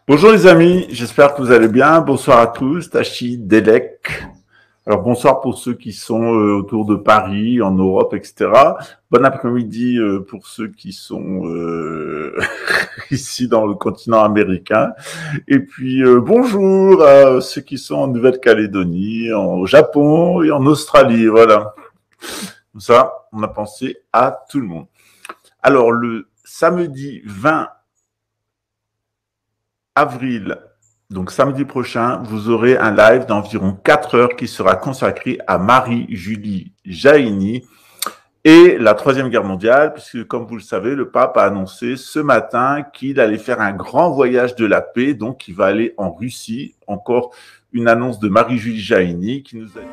Bonjour les amis, j'espère que vous allez bien. Bonsoir à tous, Tachi, Delek. Alors bonsoir pour ceux qui sont autour de Paris, en Europe, etc. Bon après-midi pour ceux qui sont ici dans le continent américain. Et puis bonjour à ceux qui sont en Nouvelle-Calédonie, au Japon et en Australie. Voilà. Comme ça, on a pensé à tout le monde. Alors le samedi 20 avril, donc samedi prochain, vous aurez un live d'environ 4 heures qui sera consacré à Marie-Julie Jaïni et la Troisième Guerre mondiale, puisque comme vous le savez, le pape a annoncé ce matin qu'il allait faire un grand voyage de la paix, donc il va aller en Russie. Encore une annonce de Marie-Julie Jaïni qui nous a dit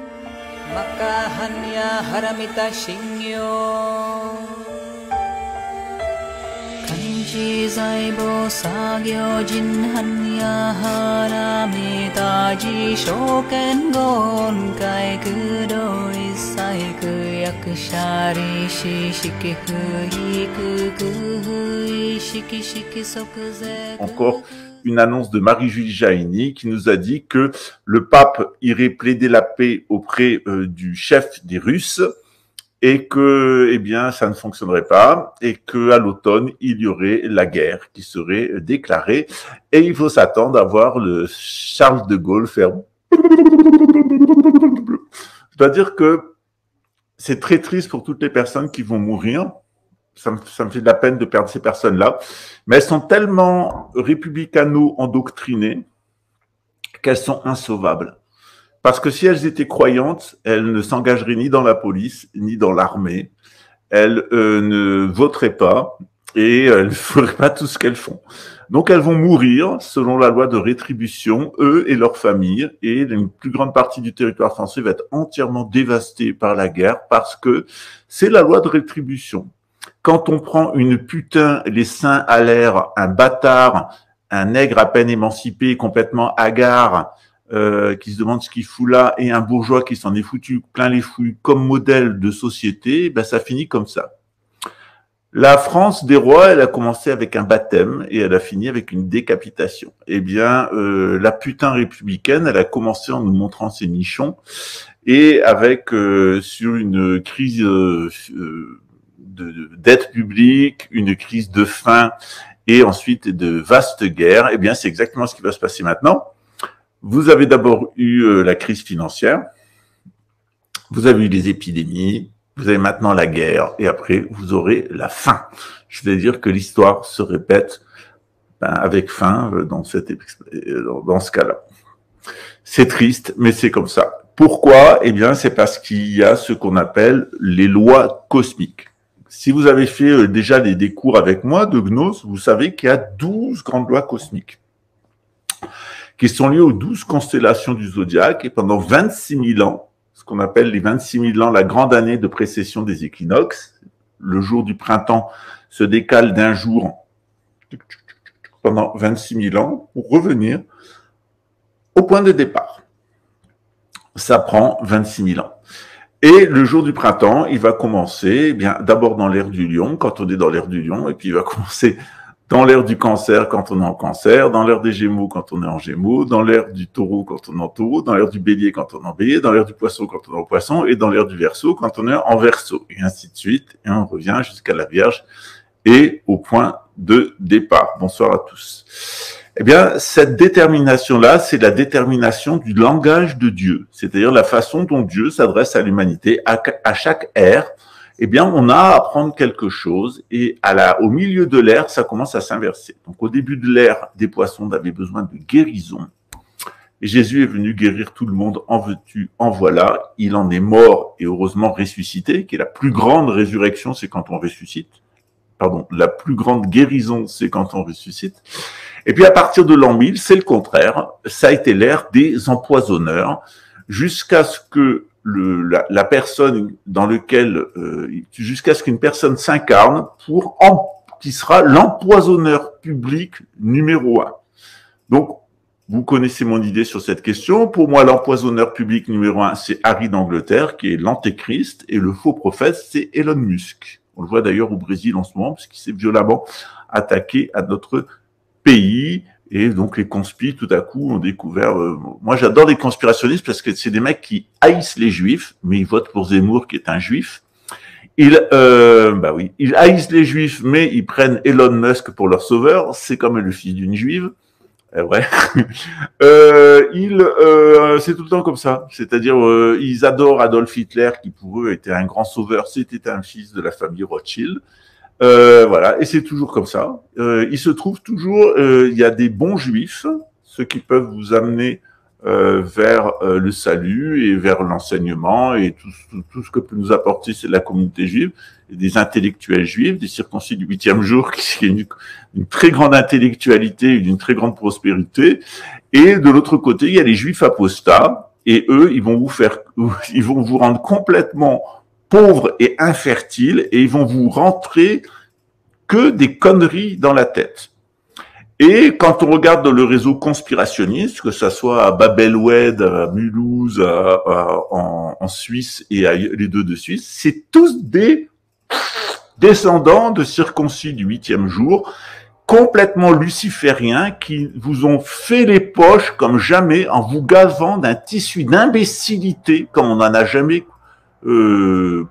encore une annonce de Marie-Julie Jaïni qui nous a dit que le pape irait plaider la paix auprès du chef des Russes et que, eh bien, ça ne fonctionnerait pas et que à l'automne, il y aurait la guerre qui serait déclarée et il faut s'attendre à voir le Charles de Gaulle faire. Je dois dire que c'est très triste pour toutes les personnes qui vont mourir. Ça me fait de la peine de perdre ces personnes-là, mais elles sont tellement républicano-endoctrinées qu'elles sont insauvables. Parce que si elles étaient croyantes, elles ne s'engageraient ni dans la police, ni dans l'armée. Elles ne voteraient pas et elles ne feraient pas tout ce qu'elles font. Donc elles vont mourir selon la loi de rétribution, eux et leurs familles, et une plus grande partie du territoire français va être entièrement dévastée par la guerre parce que c'est la loi de rétribution. Quand on prend une putain, les seins à l'air, un bâtard, un nègre à peine émancipé, complètement hagard, qui se demande ce qu'il fout là, et un bourgeois qui s'en est foutu plein les fouilles comme modèle de société, ben ça finit comme ça. La France des rois, elle a commencé avec un baptême et elle a fini avec une décapitation. Eh bien, la putain républicaine, elle a commencé en nous montrant ses nichons et avec sur une crise de dette publique, une crise de faim et ensuite de vastes guerres. Eh bien, c'est exactement ce qui va se passer maintenant. Vous avez d'abord eu la crise financière, vous avez eu les épidémies, vous avez maintenant la guerre, et après, vous aurez la faim. Je vais dire que l'histoire se répète avec faim dans ce cas-là. C'est triste, mais c'est comme ça. Pourquoi? Eh bien, c'est parce qu'il y a ce qu'on appelle les lois cosmiques. Si vous avez fait déjà des cours avec moi de Gnos, vous savez qu'il y a 12 grandes lois cosmiques qui sont liées aux 12 constellations du zodiaque, et pendant 26 000 ans, ce qu'on appelle les 26 000 ans, la grande année de précession des équinoxes, le jour du printemps se décale d'un jour pendant 26 000 ans pour revenir au point de départ. Ça prend 26 000 ans. Et le jour du printemps, il va commencer, eh bien, d'abord dans l'ère du lion, quand on est dans l'ère du lion, et puis il va commencer dans l'ère du cancer quand on est en cancer, dans l'ère des gémeaux quand on est en gémeaux, dans l'ère du taureau quand on est en taureau, dans l'ère du bélier quand on est en bélier, dans l'ère du poisson quand on est en poisson, et dans l'ère du verseau quand on est en verseau, et ainsi de suite, et on revient jusqu'à la Vierge et au point de départ. Bonsoir à tous. Eh bien, cette détermination-là, c'est la détermination du langage de Dieu, c'est-à-dire la façon dont Dieu s'adresse à l'humanité à chaque ère. Eh bien, on a à apprendre quelque chose et au milieu de l'ère, ça commence à s'inverser. Donc, au début de l'ère des poissons, on avait besoin de guérison. Et Jésus est venu guérir tout le monde, en veux-tu, en voilà. Il en est mort et heureusement ressuscité, qui est la plus grande résurrection, c'est quand on ressuscite. Pardon, la plus grande guérison, c'est quand on ressuscite. Et puis, à partir de l'an 1000, c'est le contraire. Ça a été l'ère des empoisonneurs, jusqu'à ce que la personne dans lequel jusqu'à ce qu'une personne s'incarne qui sera l'empoisonneur public numéro 1. Donc, vous connaissez mon idée sur cette question. Pour moi, l'empoisonneur public numéro 1, c'est Harry d'Angleterre, qui est l'antéchrist, et le faux prophète, c'est Elon Musk. On le voit d'ailleurs au Brésil en ce moment, parce qu'il s'est violemment attaqué à notre pays Et donc les conspis, tout à coup, ont découvert... moi, j'adore les conspirationnistes parce que c'est des mecs qui haïssent les juifs, mais ils votent pour Zemmour, qui est un juif. Bah oui, ils haïssent les juifs, mais ils prennent Elon Musk pour leur sauveur. C'est comme le fils d'une juive. Ouais. C'est tout le temps comme ça. C'est-à-dire, ils adorent Adolf Hitler, qui pour eux était un grand sauveur. C'était un fils de la famille Rothschild. Voilà, et c'est toujours comme ça. Il se trouve toujours, il y a des bons juifs, ceux qui peuvent vous amener vers le salut et vers l'enseignement et tout ce que peut nous apporter c'est la communauté juive, et des intellectuels juifs, des circoncis du 8e jour, qui est une très grande intellectualité et d'une très grande prospérité. Et de l'autre côté, il y a les juifs apostats, et eux, ils vont vous rendre complètement pauvres et infertiles, et ils vont vous rentrer que des conneries dans la tête. Et quand on regarde dans le réseau conspirationniste, que ça soit à Babelwed, à Mulhouse, en Suisse et à les deux de Suisse, c'est tous des descendants de circoncis du 8e jour, complètement lucifériens, qui vous ont fait les poches comme jamais en vous gavant d'un tissu d'imbécilité comme on n'en a jamais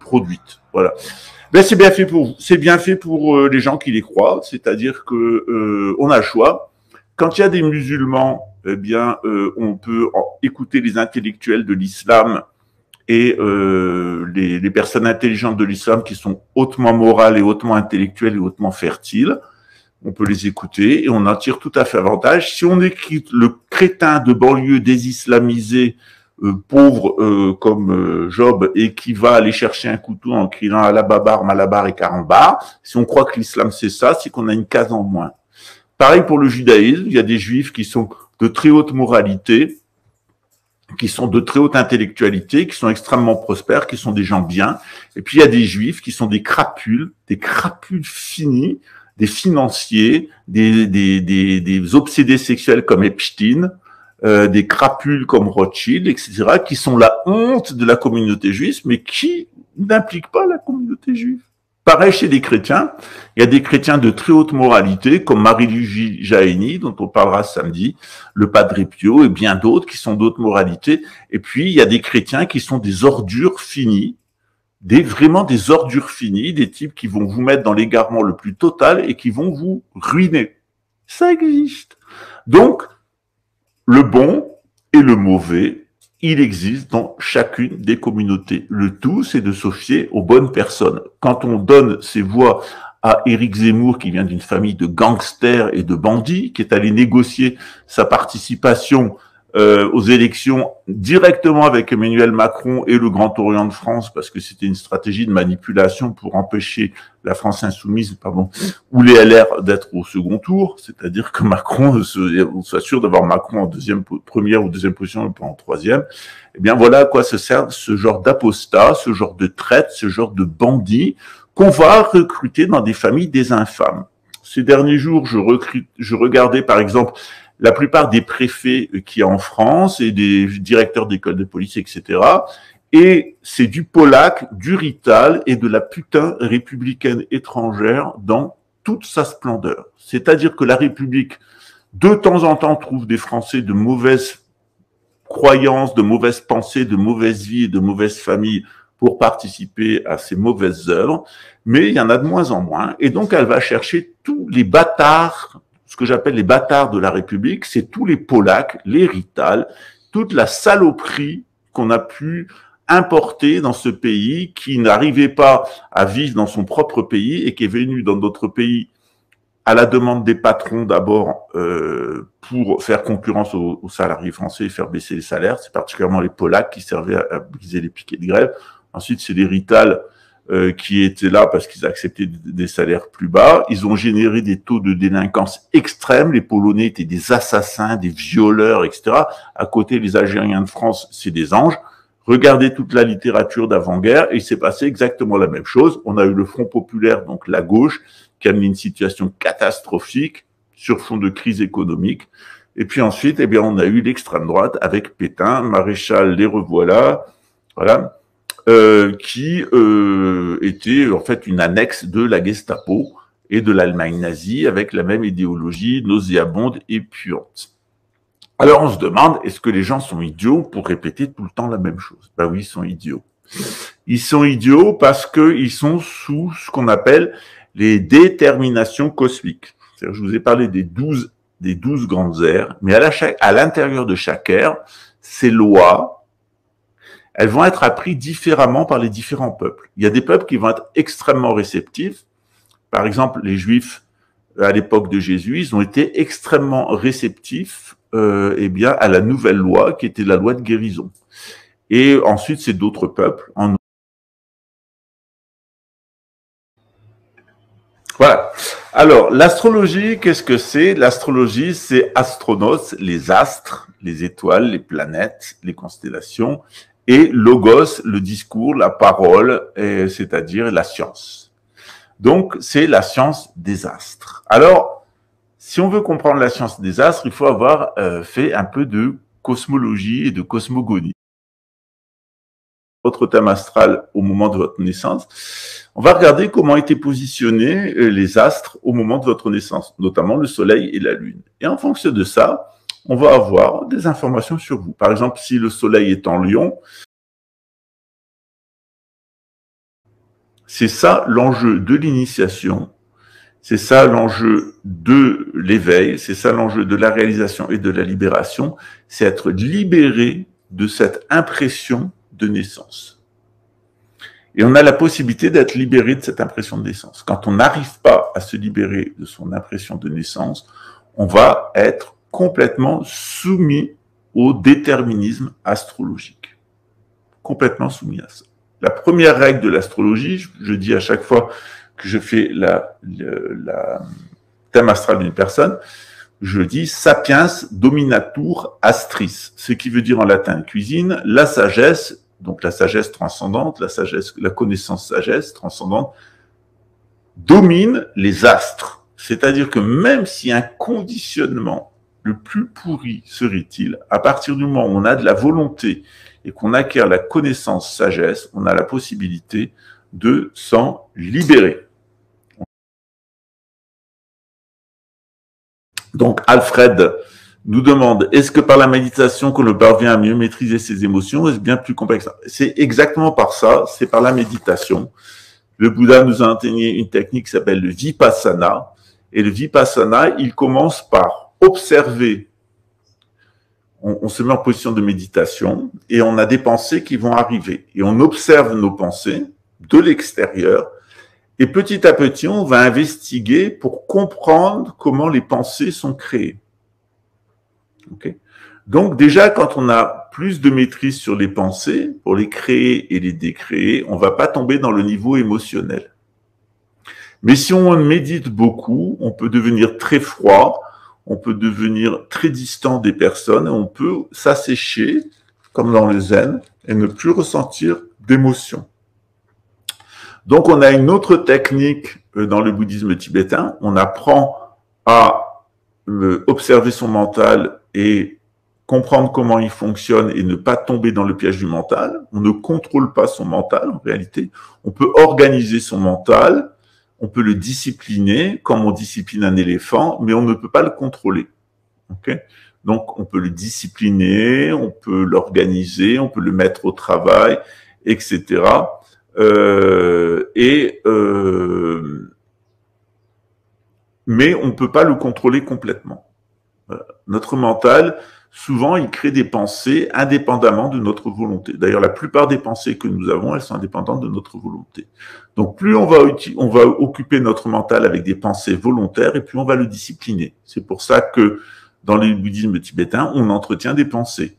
produite. Voilà. Ben c'est bien fait pour vous. C'est bien fait pour les gens qui les croient, c'est-à-dire que on a le choix. Quand il y a des musulmans, eh bien, on peut écouter les intellectuels de l'islam et les personnes intelligentes de l'islam qui sont hautement morales et hautement intellectuelles et hautement fertiles. On peut les écouter et on en tire tout à fait avantage. Si on écoute le crétin de banlieue désislamisé, pauvre comme Job, et qui va aller chercher un couteau en criant à la babar, malabar et carambar, si on croit que l'islam c'est ça, c'est qu'on a une case en moins. Pareil pour le judaïsme, il y a des juifs qui sont de très haute moralité, qui sont de très haute intellectualité, qui sont extrêmement prospères, qui sont des gens bien, et puis il y a des juifs qui sont des crapules finis, des financiers, des obsédés sexuels comme Epstein, des crapules comme Rothschild, etc., qui sont la honte de la communauté juive, mais qui n'impliquent pas la communauté juive. Pareil chez les chrétiens, il y a des chrétiens de très haute moralité, comme Marie-Lugie Jahénie, dont on parlera samedi, le Padre Pio, et bien d'autres qui sont d'autres moralités. Et puis, il y a des chrétiens qui sont des ordures finies, vraiment des ordures finies, des types qui vont vous mettre dans l'égarement le plus total et qui vont vous ruiner. Ça existe. Donc, le bon et le mauvais, il existe dans chacune des communautés. Le tout, c'est de se fier aux bonnes personnes. Quand on donne ses voix à Éric Zemmour, qui vient d'une famille de gangsters et de bandits, qui est allé négocier sa participation aux élections directement avec Emmanuel Macron et le Grand Orient de France, parce que c'était une stratégie de manipulation pour empêcher la France insoumise, ou les LR d'être au second tour, c'est-à-dire que Macron, on soit sûr d'avoir Macron en première ou deuxième position et pas en troisième. Eh bien, voilà à quoi se sert ce genre d'apostat, ce genre de traite, ce genre de bandits qu'on va recruter dans des familles des infâmes. Ces derniers jours, je regardais par exemple la plupart des préfets qu'il y a en France et des directeurs d'écoles de police, etc. Et c'est du polac, du rital et de la putain républicaine étrangère dans toute sa splendeur. C'est-à-dire que la République, de temps en temps, trouve des Français de mauvaises croyances, de mauvaises pensées, de mauvaise vie et de mauvaises familles pour participer à ces mauvaises œuvres, mais il y en a de moins en moins. Et donc, elle va chercher tous les bâtards, ce que j'appelle les bâtards de la République, c'est tous les polacs, les rital, toute la saloperie qu'on a pu importer dans ce pays, qui n'arrivait pas à vivre dans son propre pays et qui est venu dans d'autres pays à la demande des patrons d'abord pour faire concurrence aux salariés français et faire baisser les salaires. C'est particulièrement les Polacs qui servaient à briser les piquets de grève. Ensuite, c'est les rital qui étaient là parce qu'ils acceptaient des salaires plus bas. Ils ont généré des taux de délinquance extrêmes. Les Polonais étaient des assassins, des violeurs, etc. À côté, les Algériens de France, c'est des anges. Regardez toute la littérature d'avant-guerre et il s'est passé exactement la même chose. On a eu le Front populaire, donc la gauche, qui a amené une situation catastrophique sur fond de crise économique. Et puis ensuite, eh bien, on a eu l'extrême droite avec Pétain, Maréchal, les revoilà, voilà, qui était en fait une annexe de la Gestapo et de l'Allemagne nazie avec la même idéologie nauséabonde et puante. Alors on se demande, est-ce que les gens sont idiots pour répéter tout le temps la même chose? Ben oui, ils sont idiots. Ils sont idiots parce qu'ils sont sous ce qu'on appelle les déterminations cosmiques. C'est-à-dire, je vous ai parlé des 12 grandes aires, mais à l'intérieur de chaque ère, ces lois, elles vont être apprises différemment par les différents peuples. Il y a des peuples qui vont être extrêmement réceptifs. Par exemple, les Juifs, à l'époque de Jésus, ils ont été extrêmement réceptifs à la nouvelle loi qui était la loi de guérison. Et ensuite, c'est d'autres peuples. Voilà. Alors, l'astrologie, qu'est-ce que c'est? L'astrologie, c'est astronos, les astres, les étoiles, les planètes, les constellations, et logos, le discours, la parole, c'est-à-dire la science. Donc, c'est la science des astres. Alors, si on veut comprendre la science des astres, il faut avoir fait un peu de cosmologie et de cosmogonie. Votre thème astral au moment de votre naissance, on va regarder comment étaient positionnés les astres au moment de votre naissance, notamment le Soleil et la Lune. Et en fonction de ça, on va avoir des informations sur vous. Par exemple, si le Soleil est en Lion, c'est ça l'enjeu de l'initiation, c'est ça l'enjeu de l'éveil, c'est ça l'enjeu de la réalisation et de la libération, c'est être libéré de cette impression de naissance. Et on a la possibilité d'être libéré de cette impression de naissance. Quand on n'arrive pas à se libérer de son impression de naissance, on va être complètement soumis au déterminisme astrologique. Complètement soumis à ça. La première règle de l'astrologie, je dis à chaque fois que je fais la thème astral d'une personne, je dis sapiens dominatur astris, ce qui veut dire en latin cuisine, la sagesse, donc la sagesse transcendante, la connaissance sagesse transcendante, domine les astres. C'est-à-dire que même si un conditionnement le plus pourri serait-il, à partir du moment où on a de la volonté et qu'on acquiert la connaissance sagesse, on a la possibilité de s'en libérer. Donc Alfred nous demande, est-ce que par la méditation qu'on parvient à mieux maîtriser ses émotions, est-ce bien plus complexe? C'est exactement par ça, c'est par la méditation. Le Bouddha nous a enseigné une technique qui s'appelle le Vipassana. Et le Vipassana, il commence par observer. On se met en position de méditation et on a des pensées qui vont arriver. Et on observe nos pensées de l'extérieur. Et petit à petit, on va investiguer pour comprendre comment les pensées sont créées. Okay. Donc déjà, quand on a plus de maîtrise sur les pensées, pour les créer et les décréer, on ne va pas tomber dans le niveau émotionnel. Mais si on médite beaucoup, on peut devenir très froid, on peut devenir très distant des personnes, et on peut s'assécher, comme dans le zen, et ne plus ressentir d'émotion. Donc on a une autre technique dans le bouddhisme tibétain, on apprend à observer son mental et comprendre comment il fonctionne et ne pas tomber dans le piège du mental. On ne contrôle pas son mental, en réalité. On peut organiser son mental, on peut le discipliner comme on discipline un éléphant, mais on ne peut pas le contrôler. Okay? Donc, on peut le discipliner, on peut l'organiser, on peut le mettre au travail, etc. Mais on ne peut pas le contrôler complètement. Notre mental, souvent, il crée des pensées indépendamment de notre volonté. D'ailleurs, la plupart des pensées que nous avons, elles sont indépendantes de notre volonté. Donc, plus on va occuper notre mental avec des pensées volontaires, et plus on va le discipliner. C'est pour ça que dans le bouddhisme tibétain, on entretient des pensées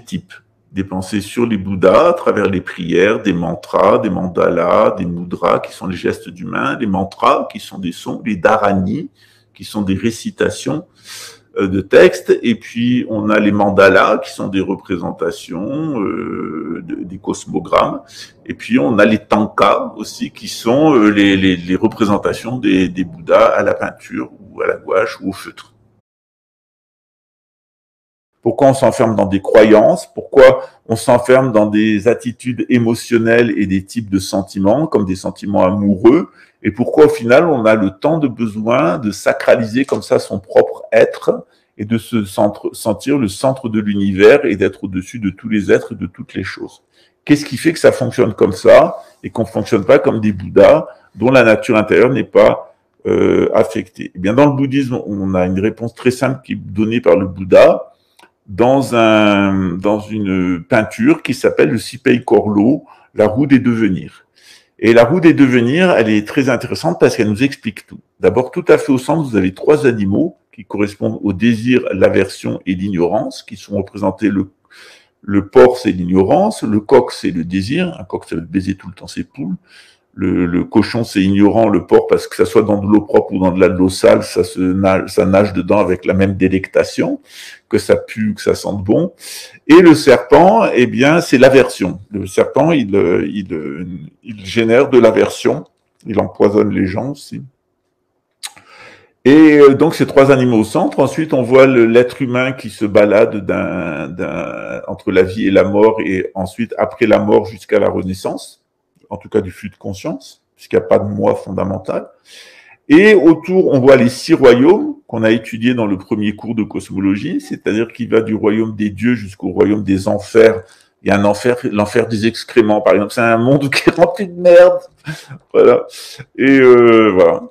types, des pensées sur les Bouddhas à travers les prières, des mantras, des mandalas, des mudras qui sont les gestes d'humains, les mantras qui sont des sons, les dharani qui sont des récitations de textes, et puis on a les mandalas qui sont des représentations, des cosmogrammes, et puis on a les tankas aussi qui sont les représentations des Bouddhas à la peinture ou à la gouache ou au feutre. Pourquoi on s'enferme dans des croyances? Pourquoi on s'enferme dans des attitudes émotionnelles et des types de sentiments, comme des sentiments amoureux et pourquoi au final on a le temps de besoin de sacraliser comme ça son propre être et de se sentir le centre de l'univers et d'être au-dessus de tous les êtres et de toutes les choses. Qu'est-ce qui fait que ça fonctionne comme ça et qu'on ne fonctionne pas comme des Bouddhas dont la nature intérieure n'est pas affectée? Eh bien, dans le bouddhisme, on a une réponse très simple qui est donnée par le Bouddha dans une peinture qui s'appelle le Sipei Korlo, la roue des devenirs. Et la roue des devenirs, elle est très intéressante parce qu'elle nous explique tout. D'abord, tout à fait au centre, vous avez 3 animaux qui correspondent au désir, l'aversion et l'ignorance, qui sont représentés le porc, c'est l'ignorance, le coq, c'est le désir. Un coq, ça veut baiser tout le temps ses poules. Le cochon, c'est ignorant, le porc, parce que ça soit dans de l'eau propre ou dans de l'eau sale, ça nage dedans avec la même délectation, que ça pue, que ça sente bon. Et le serpent, eh bien, c'est l'aversion. Le serpent, il génère de l'aversion. Il empoisonne les gens aussi. Et donc, ces 3 animaux au centre. Ensuite, on voit l'être humain qui se balade entre la vie et la mort, et ensuite, après la mort, jusqu'à la renaissance, en tout cas du flux de conscience, puisqu'il n'y a pas de moi fondamental. Et autour, on voit les 6 royaumes qu'on a étudiés dans le premier cours de cosmologie, c'est-à-dire qu'il va du royaume des dieux jusqu'au royaume des enfers. Il y a un enfer, l'enfer des excréments, par exemple. C'est un monde qui est rempli de merde. Voilà. Et voilà.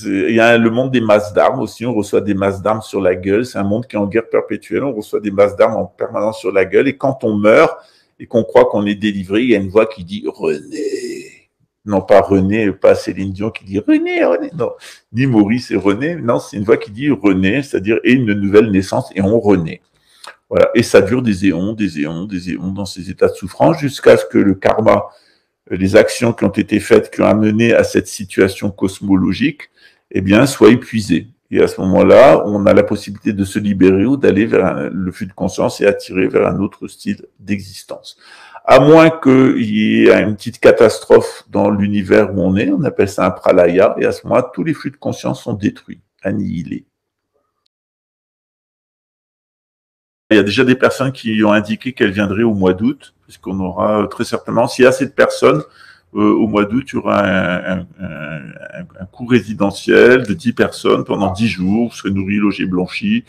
Il y a le monde des masses d'armes aussi. On reçoit des masses d'armes sur la gueule. C'est un monde qui est en guerre perpétuelle. On reçoit des masses d'armes en permanence sur la gueule. Et quand on meurt et qu'on croit qu'on est délivré, il y a une voix qui dit « René ». Non, pas René, pas Céline Dion qui dit « René, René ». Non, ni Maurice et René. Non, c'est une voix qui dit « René », c'est-à-dire « et une nouvelle naissance et on renaît ». Voilà. Et ça dure des éons, des éons, des éons dans ces états de souffrance jusqu'à ce que le karma, les actions qui ont été faites, qui ont amené à cette situation cosmologique, eh bien, soient épuisées. Et à ce moment-là, on a la possibilité de se libérer ou d'aller vers le flux de conscience et attirer vers un autre style d'existence. À moins qu'il y ait une petite catastrophe dans l'univers où on appelle ça un pralaya, et à ce moment-là, tous les flux de conscience sont détruits, annihilés. Il y a déjà des personnes qui ont indiqué qu'elles viendraient au mois d'août, puisqu'on aura très certainement, s'il y a assez de personnes, au mois d'août, il y aura un cours résidentiel de 10 personnes pendant 10 jours. Vous serez nourris, logés, blanchis,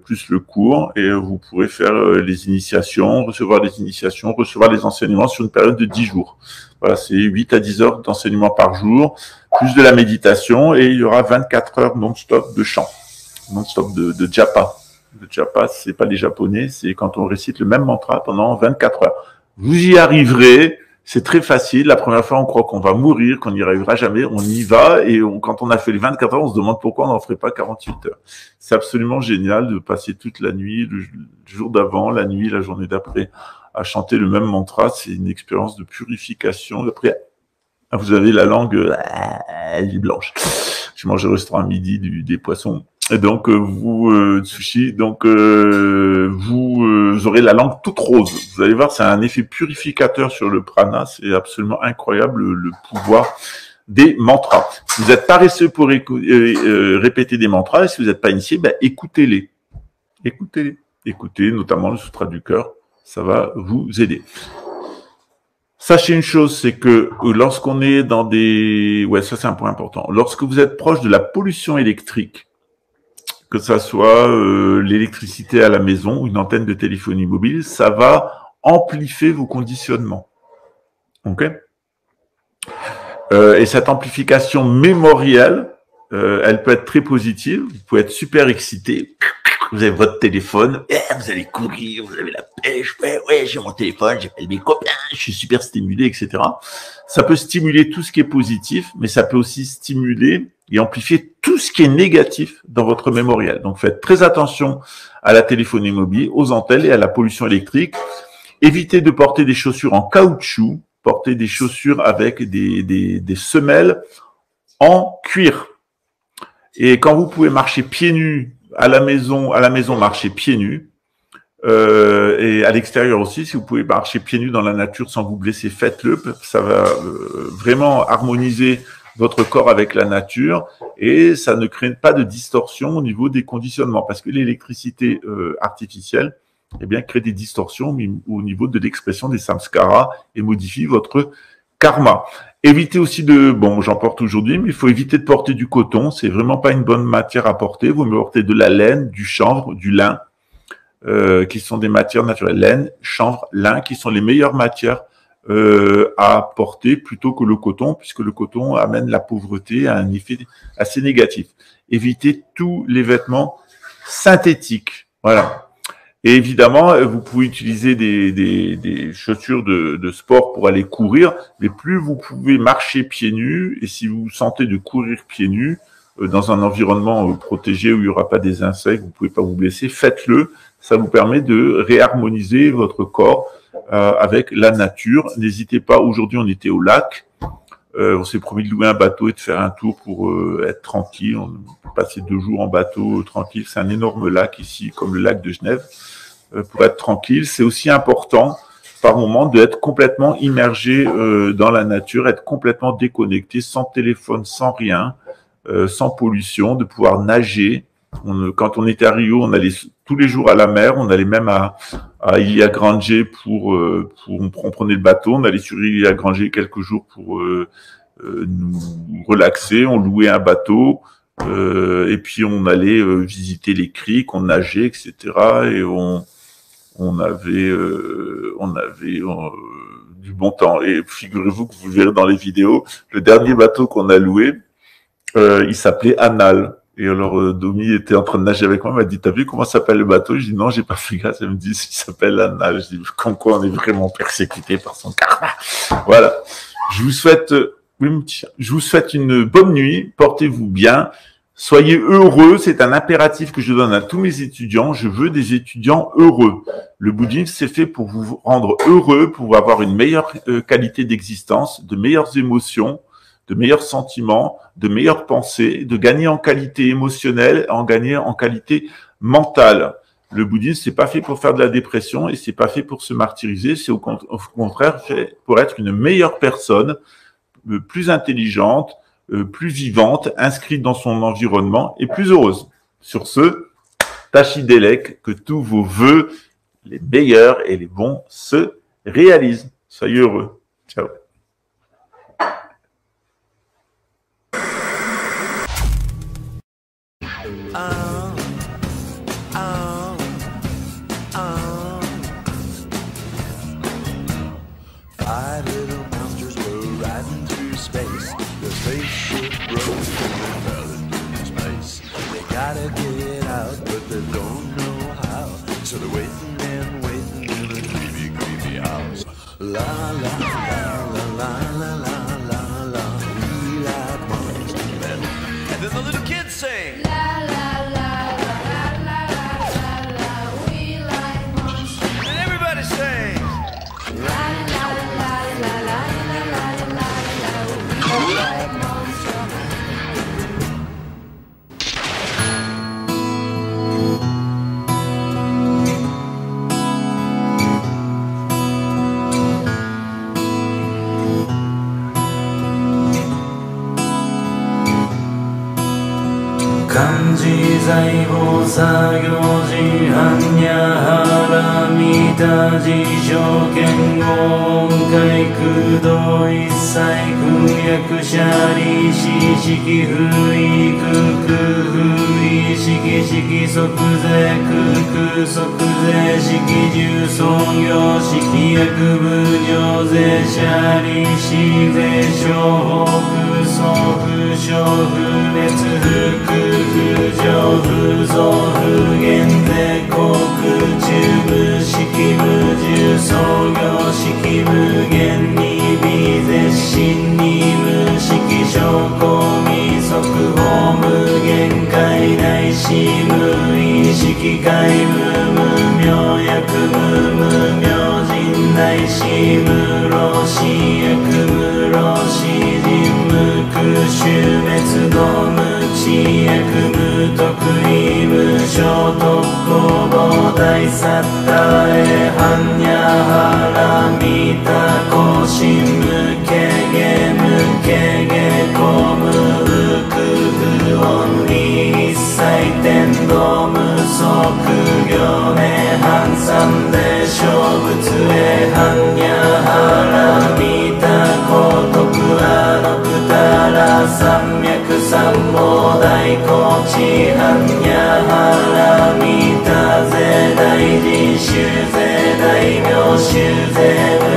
plus le cours, et vous pourrez faire les initiations, recevoir les enseignements sur une période de 10 jours. Voilà, c'est 8 à 10 heures d'enseignement par jour, plus de la méditation, et il y aura 24 heures non-stop de chant, non-stop de japa. Le japa, c'est pas les japonais, c'est quand on récite le même mantra pendant 24 heures. Vous y arriverez, c'est très facile. La première fois, on croit qu'on va mourir, qu'on n'y arrivera jamais. On y va, et quand on a fait les 24 heures, on se demande pourquoi on n'en ferait pas 48 heures. C'est absolument génial de passer toute la nuit, le jour d'avant, la nuit, la journée d'après, à chanter le même mantra. C'est une expérience de purification. Après, vous avez la langue blanche. J'ai mangé au restaurant à midi des poissons. Et donc, sushi, donc vous aurez la langue toute rose. Vous allez voir, c'est un effet purificateur sur le prana. C'est absolument incroyable le pouvoir des mantras. Si vous êtes paresseux pour répéter des mantras, et si vous n'êtes pas initié, ben, écoutez-les. Écoutez-les. Écoutez notamment le Sutra du cœur. Ça va vous aider. Sachez une chose, c'est que lorsqu'on est dans des... Ouais, ça c'est un point important. Lorsque vous êtes proche de la pollution électrique, que ça soit l'électricité à la maison ou une antenne de téléphonie mobile, ça va amplifier vos conditionnements. Ok ? Et cette amplification mémorielle, elle peut être très positive. Vous pouvez être super excité. Vous avez votre téléphone, vous allez courir, vous avez la pêche, ouais, j'ai mon téléphone, j'appelle mes copains, je suis super stimulé, etc. Ça peut stimuler tout ce qui est positif, mais ça peut aussi stimuler et amplifier tout ce qui est négatif dans votre mémoriel. Donc faites très attention à la téléphonie mobile, aux antennes et à la pollution électrique. Évitez de porter des chaussures en caoutchouc, portez des chaussures avec des semelles en cuir. Et quand vous pouvez marcher pieds nus à la maison, marchez pieds nus. Et à l'extérieur aussi, si vous pouvez marcher pieds nus dans la nature sans vous blesser, faites-le. Ça va vraiment harmoniser votre corps avec la nature et ça ne crée pas de distorsion au niveau des conditionnements parce que l'électricité artificielle, eh bien, crée des distorsions au niveau de l'expression des samskaras et modifie votre karma. Évitez aussi de, bon, j'en porte aujourd'hui, mais il faut éviter de porter du coton. C'est vraiment pas une bonne matière à porter. Vous me portez de la laine, du chanvre, du lin, qui sont des matières naturelles. Laine, chanvre, lin, qui sont les meilleures matières à porter plutôt que le coton, puisque le coton amène la pauvreté à un effet assez négatif. Évitez tous les vêtements synthétiques. Voilà. Et évidemment, vous pouvez utiliser des chaussures de sport pour aller courir, mais plus vous pouvez marcher pieds nus, et si vous vous sentez de courir pieds nus, dans un environnement protégé où il n'y aura pas des insectes, vous ne pouvez pas vous blesser, faites-le. Ça vous permet de réharmoniser votre corps avec la nature. N'hésitez pas, aujourd'hui on était au lac, on s'est promis de louer un bateau et de faire un tour pour être tranquille. On peut passer 2 jours en bateau tranquille. C'est un énorme lac ici, comme le lac de Genève. Pour être tranquille, c'est aussi important par moment d'être complètement immergé dans la nature, être complètement déconnecté, sans téléphone, sans rien, sans pollution, de pouvoir nager. Quand on était à Rio, on allait tous les jours à la mer, on allait même à Ilha Grande on prenait le bateau, on allait sur Ilha Grande quelques jours pour nous relaxer, on louait un bateau, et puis on allait visiter les criques, on nageait, etc. Et on avait du bon temps. Et figurez-vous que vous verrez dans les vidéos, le dernier bateau qu'on a loué, il s'appelait Anal. Et alors, Domi était en train de nager avec moi, il m'a dit, t'as vu comment s'appelle le bateau? Je dis, non, j'ai pas fait gaffe. Elle me dit, il s'appelle Anal. Je dis, comme quoi on est vraiment persécuté par son karma. Voilà. Je vous souhaite une bonne nuit. Portez-vous bien. Soyez heureux. C'est un impératif que je donne à tous mes étudiants. Je veux des étudiants heureux. Le bouddhisme, c'est fait pour vous rendre heureux, pour avoir une meilleure qualité d'existence, de meilleures émotions, de meilleurs sentiments, de meilleures pensées, de gagner en qualité émotionnelle, en gagner en qualité mentale. Le bouddhisme, c'est pas fait pour faire de la dépression et c'est pas fait pour se martyriser, c'est au contraire fait pour être une meilleure personne, plus intelligente, plus vivante, inscrite dans son environnement et plus heureuse. Sur ce, Tashi Delek, que tous vos vœux, les meilleurs et les bons, se réalisent. Soyez heureux. Ciao. Five little monsters were riding through space. The spaceship broke and they fell into space. They gotta get out, but they don't know how. So they're waiting and waiting in a creepy, creepy house. La la la la la la la la la. We like monster men. And then the little kids sing. La la la la la la la la. We like monster men. And everybody sings. La la la la la la la la la. We like monster men.漢字財宝作業時般若波羅蜜多事象剣豪音階空洞一切空役者利子式不意空空不意式式即税空空即税式重創業式役分業税者利子税商法空相不商不滅不不上不増不減税航空中部式無重創業式無限に微絶心に無式証拠未速報無限界内し無意識界無無明薬無無明人内し無老死薬無老死人無空襲滅道無知薬無得意無償特攻膨大サッタエ般若波羅蜜多更新無形下無形下公無不不音に一切天道無足行涅槃三で小仏へ般若波羅蜜多更三宝大高知般若波羅蜜多世大事修世大名修世無